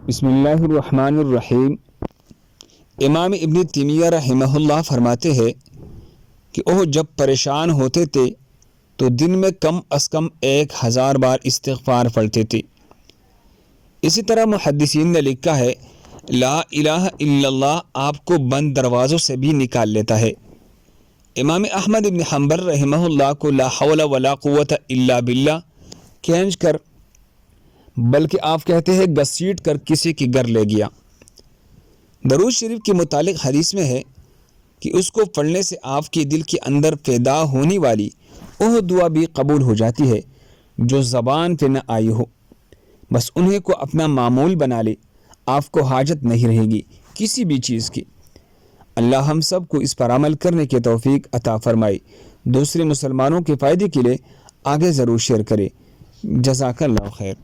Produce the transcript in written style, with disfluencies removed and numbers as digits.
بسم اللہ الرحمن الرحیم۔ امام ابن تیمیہ رحمہ اللہ فرماتے ہیں کہ وہ جب پریشان ہوتے تھے تو دن میں کم از کم 1000 بار استغفار پڑھتے تھے۔ اسی طرح محدثین نے لکھا ہے لا الہ الا اللہ آپ کو بند دروازوں سے بھی نکال لیتا ہے۔ امام احمد ابن حنبل رحمہ اللہ کو لا حول ولا قوت الا باللہ کھینچ کر، بلکہ آپ کہتے ہیں گھسیٹ کر کسی کے گھر لے گیا۔ درود شریف کے متعلق حدیث میں ہے کہ اس کو پڑھنے سے آپ کے دل کے اندر پیدا ہونے والی وہ دعا بھی قبول ہو جاتی ہے جو زبان پہ نہ آئی ہو، بس انہیں کو اپنا معمول بنا لے، آپ کو حاجت نہیں رہے گی کسی بھی چیز کی۔ اللہ ہم سب کو اس پر عمل کرنے کی توفیق عطا فرمائے۔ دوسرے مسلمانوں کے فائدے کے لیے آگے ضرور شیئر کرے۔ جزاک اللہ خیر۔